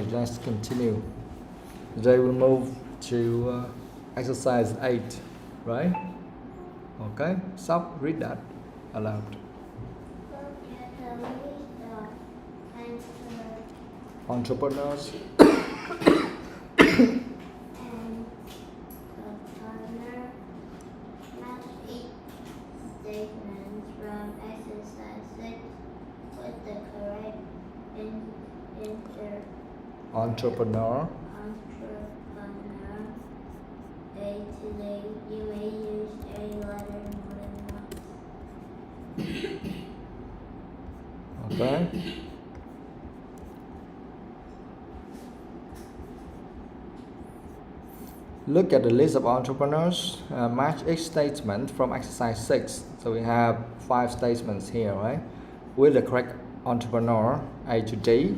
Alright, let's continue. Today we'll move to exercise 8, right? Okay, stop, read that aloud. Look at the list of Entrepreneurs and the partner match each statement from exercise 6 with the correct answer. Entrepreneur. A today you may use a letter more than once. Okay. Look at the list of entrepreneurs. Match each statement from exercise 6. So we have 5 statements here, right? With the correct entrepreneur, A to D.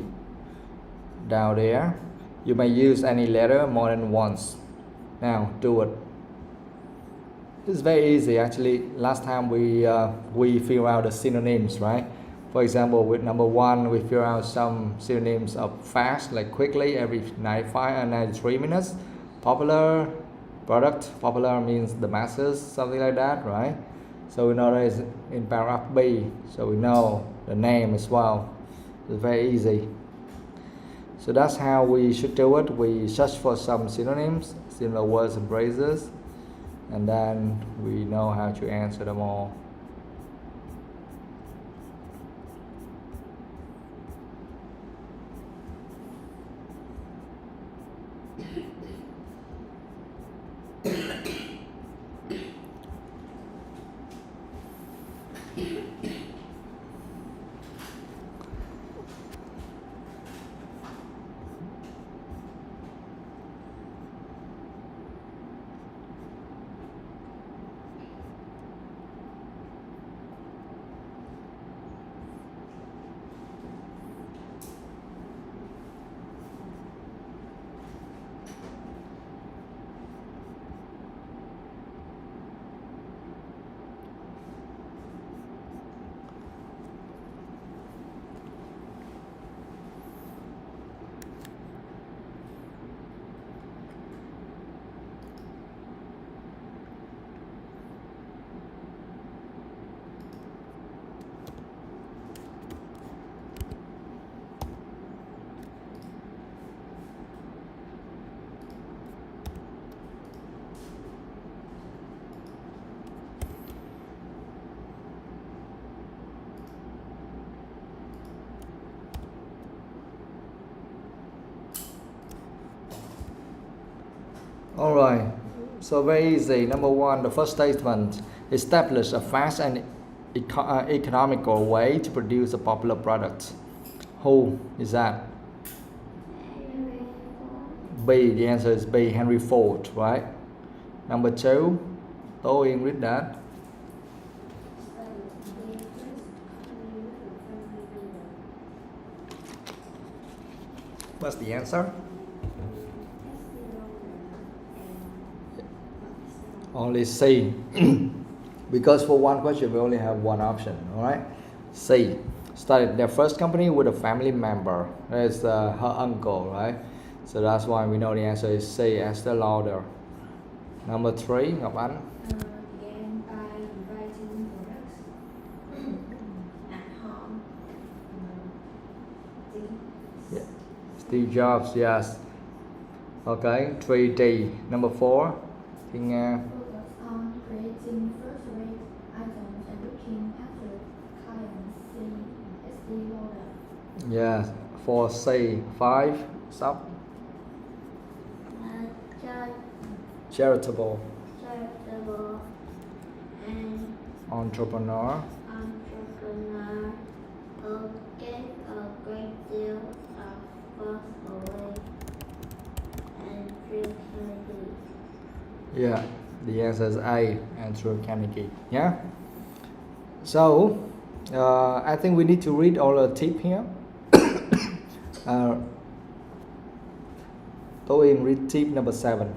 Down there, you may use any letter more than once. Now do it. This is very easy actually. Last time we fill out the synonyms, right? For example, with number 1, we fill out some synonyms of fast, like quickly, every 93 minutes. Popular, product, popular means the masses, something like that, right? So we know that it's in paragraph B, so we know the name as well. It's very easy. So that's how we should do it. We search for some synonyms, similar words and phrases, and then we know how to answer them all. Alright, so very easy. Number 1, the first statement. Establish a fast and economical way to produce a popular product. Who is that? B, the answer is B, Henry Ford, right? Number 2, Tô Yên, read that. What's the answer? Only C. Because for one question we only have one option. Alright, C. Started their first company with a family member. That's her uncle, right? So that's why we know the answer is C, Esther Lauder. Number 3, Ngọc Ánh. Began by writing products at home. Steve Jobs, yes. Okay, 3D. Number 4, Thi Nga. On creating first-rate items and looking after clients, Estee Lauder. Yes, 4C. 5, stop. Charitable. And Entrepreneur. who gave a great deal of wealth away and Drew Kennedy. Yeah, the answer is A, Andrew Carnegie. Yeah. So, I think we need to read all the tip here. Tô Yên, read tip number 7.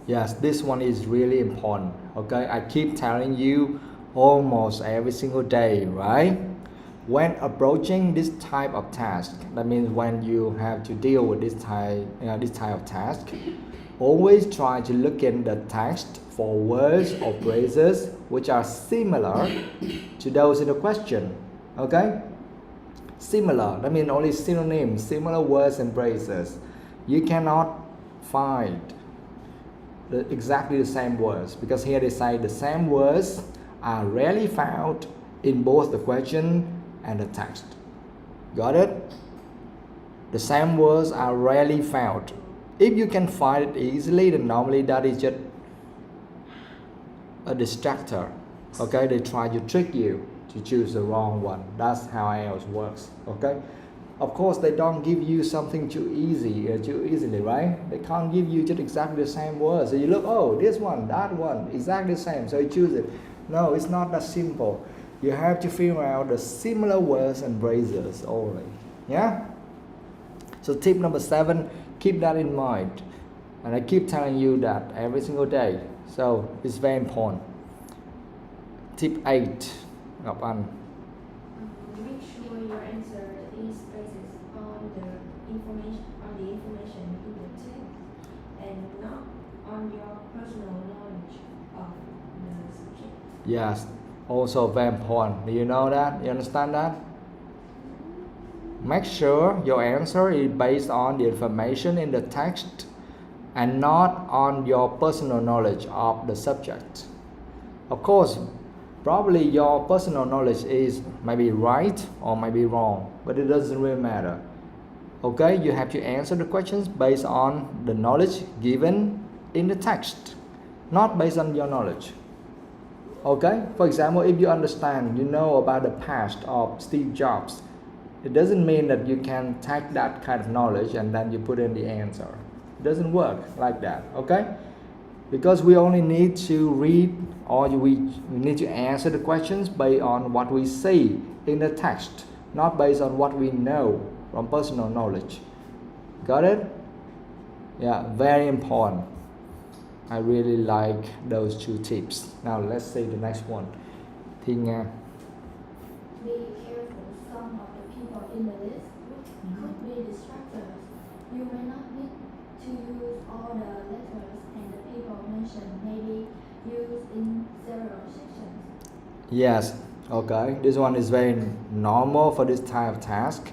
Yes, this one is really important. Okay, I keep telling you almost every single day, right? When approaching this type of task, that means when you have to deal with this type of task, always try to look in the text for words or phrases which are similar to those in the question. Okay? Similar, that means only synonyms, similar words and phrases. You cannot find exactly the same words, because here they say the same words are rarely found in both the question and the text. Got it? The same words are rarely found. If you can find it easily, then normally that is just a distractor. Okay, they try to trick you to choose the wrong one. That's how IELTS works. Okay, of course they don't give you something too easily, right? They can't give you just exactly the same words. So you look, oh, this one, that one, exactly the same, so you choose it. No, it's not that simple. You have to figure out the similar words and phrases only. Yeah? So tip number 7, keep that in mind. And I keep telling you that every single day. So it's very important. Tip 8. Ngọc Anh. Make sure your answer is based on the information in the text and not on your personal knowledge of the subject. Yes, also very important. Do you know that? You understand that? Make sure your answer is based on the information in the text and not on your personal knowledge of the subject. Of course, probably your personal knowledge is maybe right or maybe wrong, but it doesn't really matter. Okay, you have to answer the questions based on the knowledge given in the text, not based on your knowledge. Okay, for example, if you understand, you know about the past of Steve Jobs, it doesn't mean that you can take that kind of knowledge and then you put in the answer. It doesn't work like that, okay? Because we only need to read, or we need to answer the questions based on what we see in the text, not based on what we know from personal knowledge. Got it? Yeah, very important. I really like those 2 tips. Now let's see the next one. Thi Nga. Be careful, some of the people in the list could be distractors. You may not need to use all the letters, and the people mentioned may be used in several sections. Yes, okay. This one is very normal for this type of task.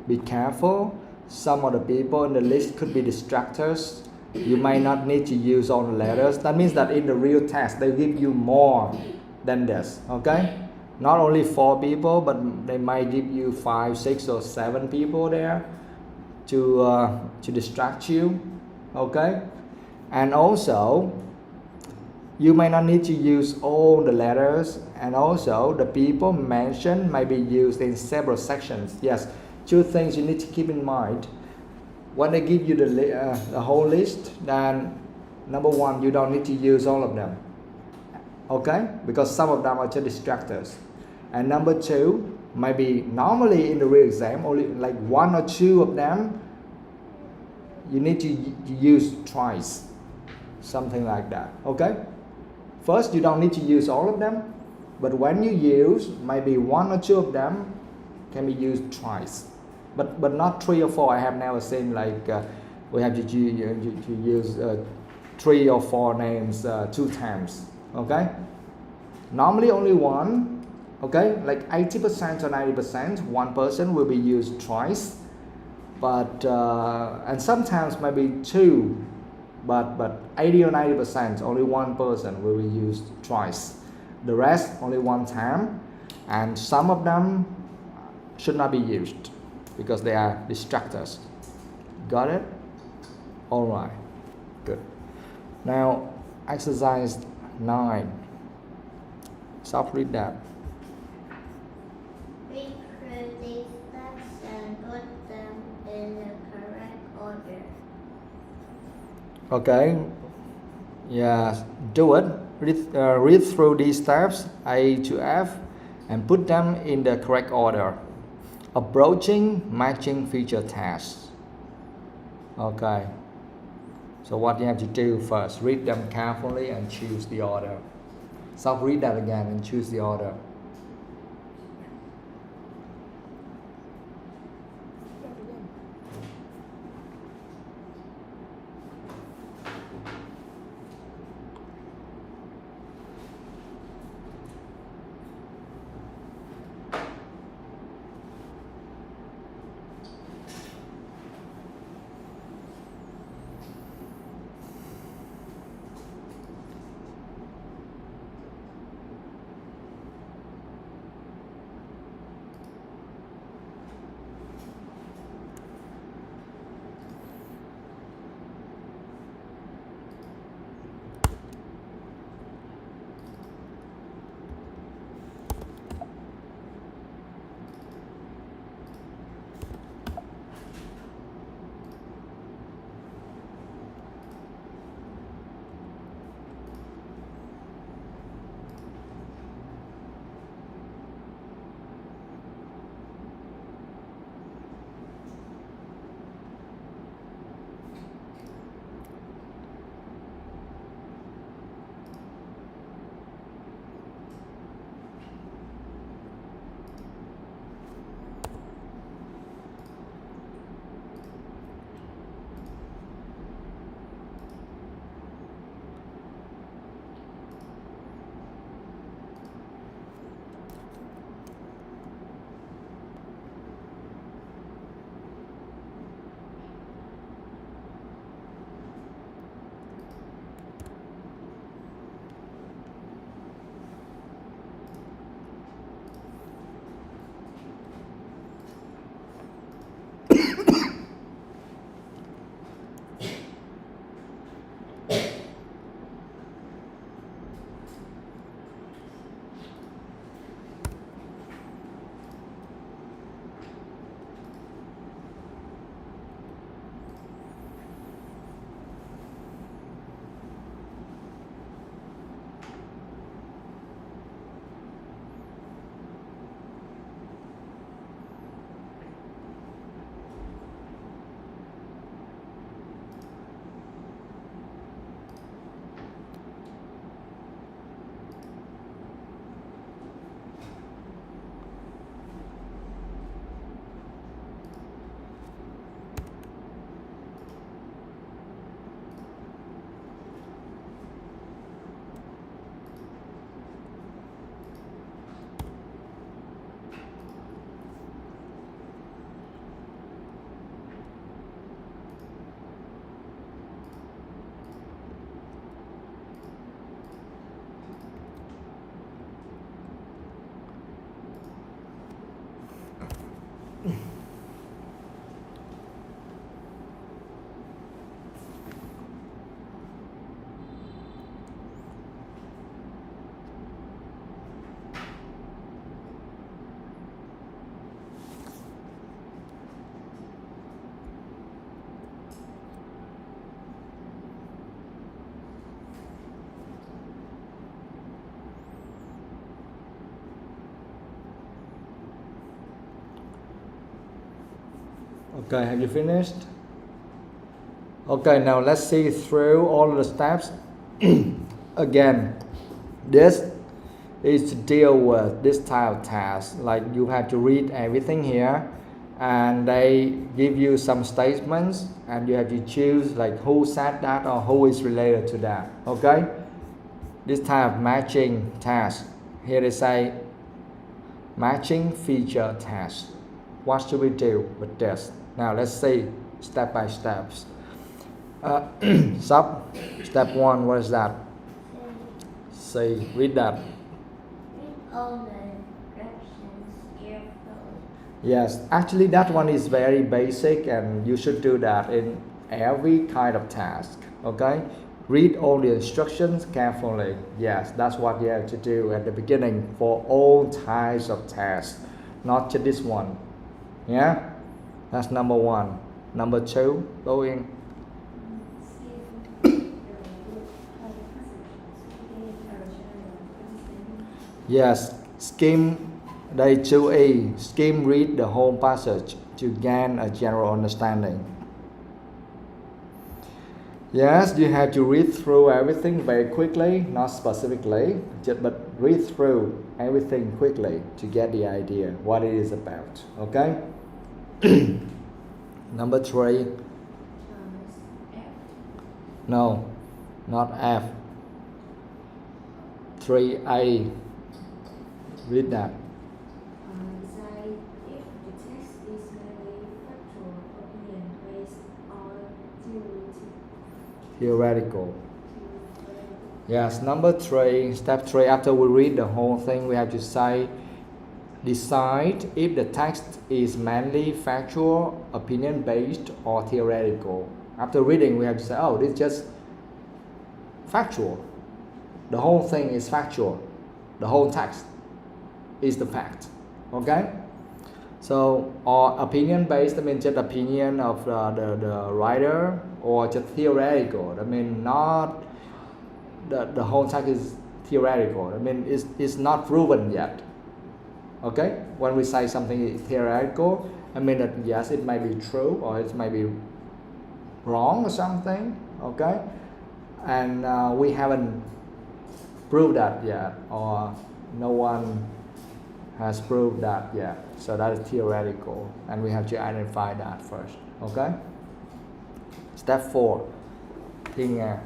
Be careful. Some of the people in the list could be distractors. You may not need to use all the letters. That means that in the real test, they give you more than this, okay? Not only 4 people, but they might give you 5, 6, or 7 people there to distract you, okay? And also, you may not need to use all the letters, and also the people mentioned may be used in several sections. Yes, 2 things you need to keep in mind. When they give you the whole list, then number 1, you don't need to use all of them, okay? Because some of them are just distractors. And number 2, maybe normally in the real exam, only like 1 or 2 of them, you need to use twice, something like that, okay? First, you don't need to use all of them, but when you use, maybe 1 or 2 of them can be used twice. But not 3 or 4. I have never seen like we have to use 3 or 4 names 2 times. Okay. Normally only 1. Okay, like 80% or 90%, 1 person will be used twice. But and sometimes maybe 2. But 80 or 90%, only 1 person will be used twice. The rest only 1 time, and some of them should not be used because they are distractors. Got it? All right, good. Now, exercise 9. Soft read that. Read through these steps and put them in the correct order. Okay. Yeah, do it. Read through these steps A to F and put them in the correct order. Approaching matching feature tasks. Okay. So what you have to do first, read them carefully and choose the order. So read that again and choose the order. Okay, have you finished? Okay, now let's see through all the steps. Again, this is to deal with this type of task. Like you have to read everything here, and they give you some statements, and you have to choose like who said that or who is related to that. Okay, this type of matching task. Here they say matching feature task. What should we do with this? Now let's see step by steps. Step 1, what is that? Say, read that. Read all the directions carefully. Yes, actually that one is very basic and you should do that in every kind of task. Okay, read all the instructions carefully. Yes, that's what you have to do at the beginning for all types of tasks, not just this one. Yeah, that's number 1. Number 2, go in. Yes, skim day 2A, skim read the whole passage to gain a general understanding. Yes, you have to read through everything very quickly, not specifically, but read through everything quickly to get the idea what it is about. Okay. Number 3. F. No, not F. 3A. Read that. Decide if the text is mainly factual opinion based on Theoretical. Yes, number 3, step 3, after we read the whole thing, we have to say, decide if the text is mainly factual, opinion based, or theoretical. After reading, we have to say, oh, this is just factual. The whole thing is factual. The whole text is the fact. Okay? So, or opinion based, I mean just opinion of the writer, or just theoretical. I mean not the whole text is theoretical. I mean it's not proven yet. Okay? When we say something is theoretical, I mean that yes, it may be true or it may be wrong or something. Okay? And we haven't proved that yet, or no one has proved that yet. So that is theoretical, and we have to identify that first. Okay? Step 4. Thi Nga.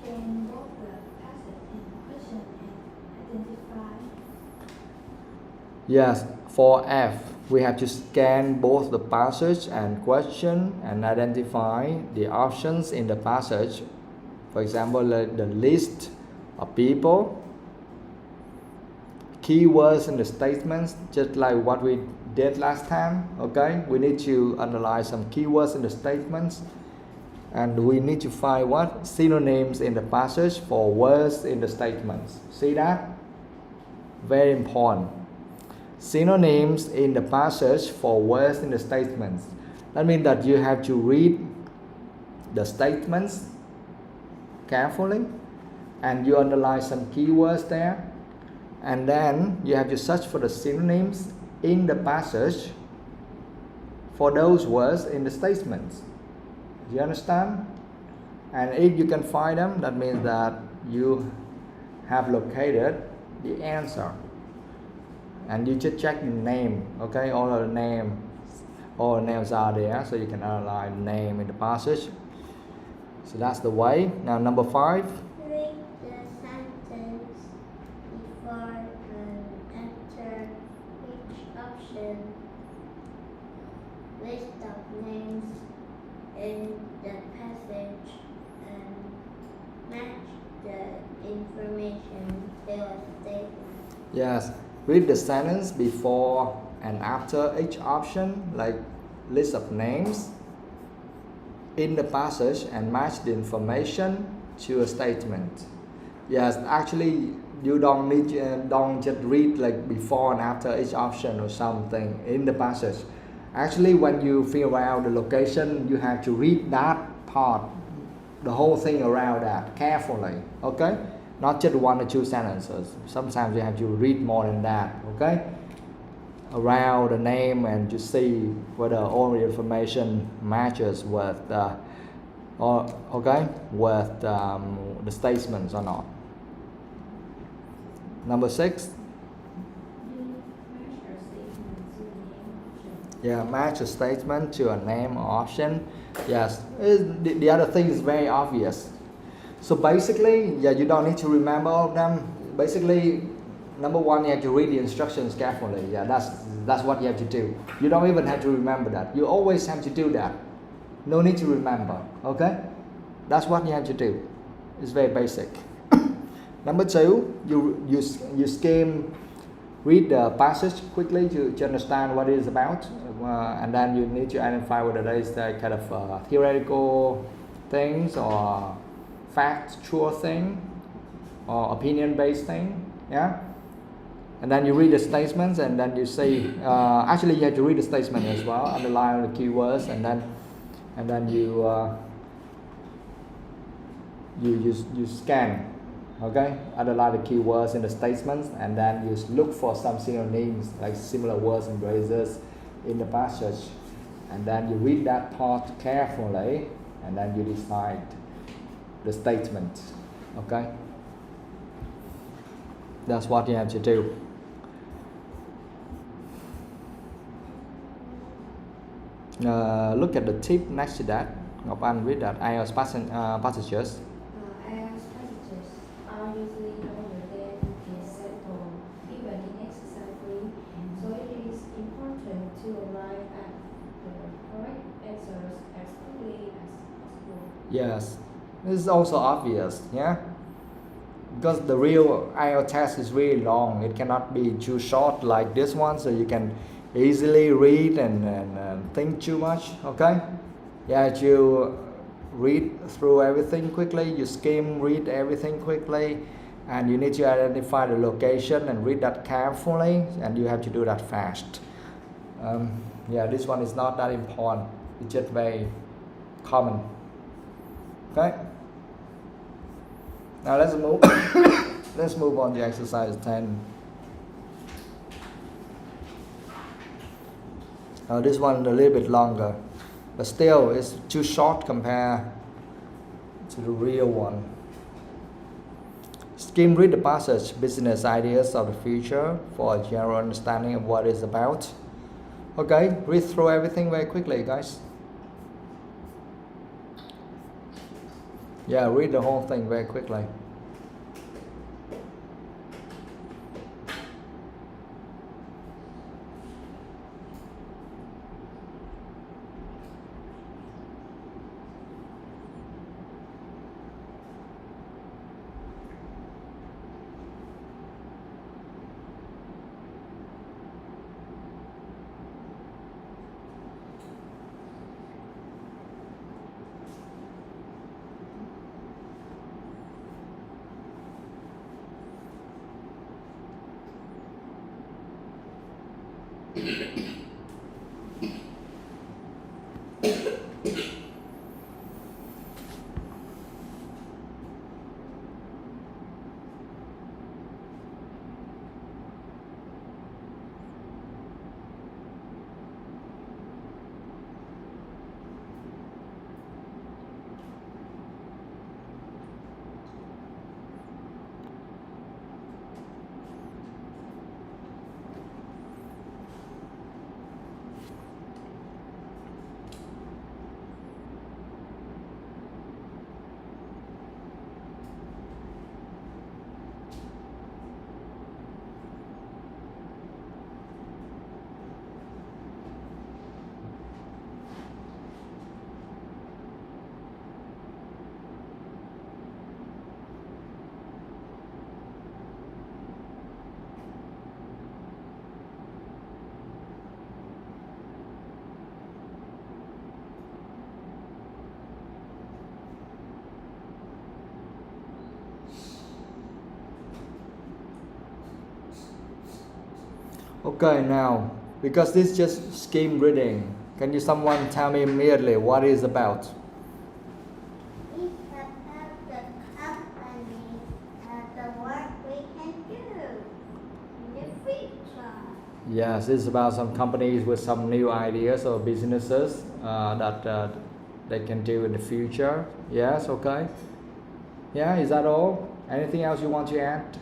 Scan both the passage and question and identify. Yes, for F, we have to scan both the passage and question and identify the options in the passage. For example, the list of people, keywords in the statements, just like what we did last time. Okay, we need to analyze some keywords in the statements, and we need to find what synonyms in the passage for words in the statements. See that? Very important. Synonyms in the passage for words in the statements. That means that you have to read the statements carefully, and you underline some keywords there, and then you have to search for the synonyms in the passage for those words in the statements. Do you understand? And if you can find them, that means that you have located the answer. And you just check the name. Okay, all the names are there, so you can analyze name in the passage. So that's the way. Now number 5. Read the sentence before and enter each option. List of names in the passage and match the information to a statement. Yes, read the sentence before and after each option, like list of names in the passage, and match the information to a statement. Yes, actually you don't just read like before and after each option or something in the passage. Actually, when you figure out the location, you have to read that part, the whole thing around that carefully. Okay, not just 1 or 2 sentences. Sometimes you have to read more than that. Okay, around the name, and to see whether all the information matches with the statements or not. Number 6. Yeah, match a statement to a name or option. Yes, the other thing is very obvious. So basically, yeah, you don't need to remember all of them. Basically, number 1, you have to read the instructions carefully. Yeah, that's what you have to do. You don't even have to remember that. You always have to do that. No need to remember. Okay, that's what you have to do. It's very basic. Number 2, you skim, read the passage quickly to understand what it is about, and then you need to identify whether there is a kind of theoretical things or factual thing or opinion-based thing. Yeah. And then you read the statements, and then you see. Actually, you have to read the statement as well, underline the keywords, and then you scan. Okay, underline the keywords in the statements, and then you look for some synonyms like similar words and phrases in the passage, and then you read that part carefully and then you decide the statement. Okay, that's what you have to do. Look at the tip next to that. Ngọc Anh, read that. IELTS passages. IELTS passages are usually longer than the sample given in exercise 3, so it is important to arrive at the correct answers as quickly as possible. Yes, this is also obvious, yeah? Because the real IELTS test is really long. It cannot be too short like this one, so you can easily read and think too much, okay? Yeah, you read through everything quickly, you skim, read everything quickly, and you need to identify the location and read that carefully, and you have to do that fast. Yeah, this one is not that important, it's just very common. Okay, now let's move let's move on to exercise 10. This one a little bit longer, but still it's too short compared to the real one. Skim read the passage, business ideas of the future for a general understanding of what it's about. Okay, read through everything very quickly, guys. Yeah, read the whole thing very quickly. Okay, now, because this is just skim reading, can you someone tell me immediately what it is about? It's about the company and the work we can do in the future. Yes, it's about some companies with some new ideas or businesses that they can do in the future. Yes, okay. Yeah, is that all? Anything else you want to add?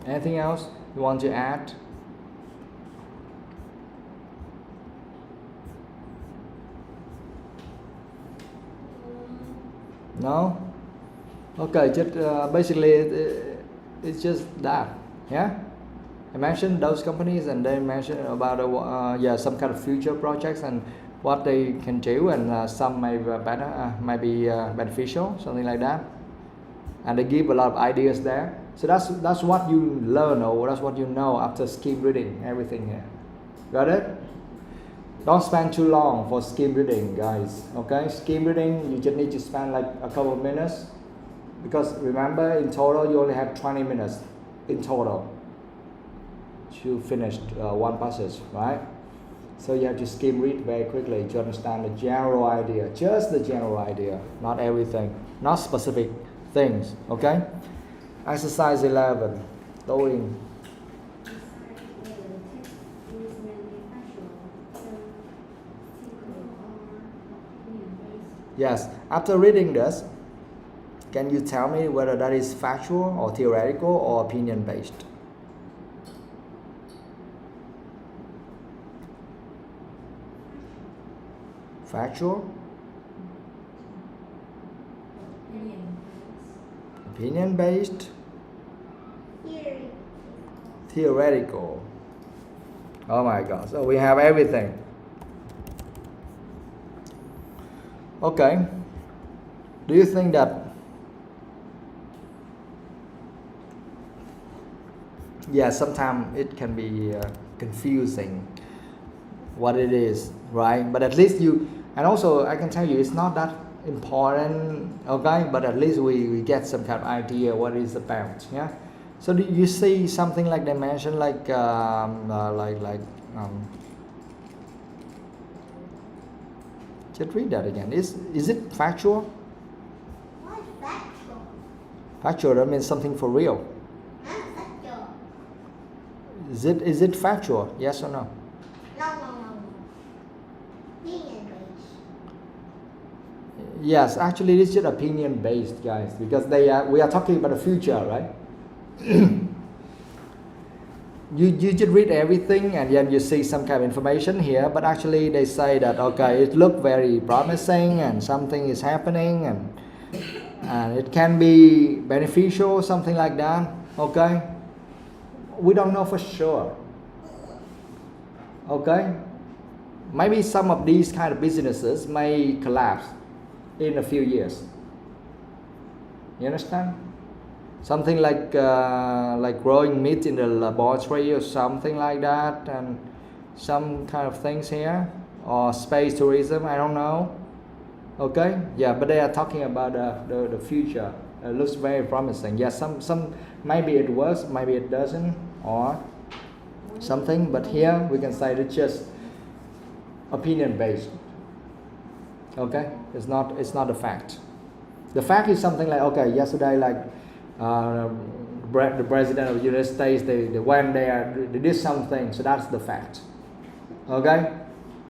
Anything else you want to add? No? Okay, just basically it's just that, yeah? I mentioned those companies and they mentioned about some kind of future projects and what they can do, and some may be better, might be beneficial, something like that. And they give a lot of ideas there. So that's what you learn, or that's what you know after skim reading everything here. Got it? Don't spend too long for skim reading, guys. Okay, skim reading you just need to spend like a couple of minutes, because remember in total you only have 20 minutes in total to finish one passage, right? So you have to skim read very quickly to understand the general idea, just the general idea, not everything, not specific things. Okay. Exercise 11. Going. Besides, the text is mainly factual, so Yes, after reading this, can you tell me whether that is factual or theoretical or opinion based? Factual? Opinion based? Theory. Theoretical. Oh my god, so we have everything. Okay. Do you think that sometimes it can be confusing what it is, right? But at least you, and also I can tell you it's not that important, okay? But at least we get some kind of idea what it's about, yeah? So do you see something like they mentioned, like just read that again. Is it factual? What is factual? Factual, that means something for real. Not factual. Is it factual? Yes or no? No. Opinion based. Yes, actually it's just opinion based, guys, because we are talking about the future, right? you just read everything and then you see some kind of information here, but actually they say that okay, it looked very promising and something is happening and it can be beneficial, something like that, okay? We don't know for sure, okay? Maybe some of these kind of businesses may collapse in a few years. You understand? Something like growing meat in the laboratory or something like that, and some kind of things here, or space tourism, I don't know. Okay, yeah, but they are talking about the future. It looks very promising. Yes, some maybe it works, maybe it doesn't, or something. But here we can say it's just opinion based. Okay, it's not a fact. The fact is something like, okay, yesterday, like the president of the United States, they went there, they did something, so that's the fact. Okay.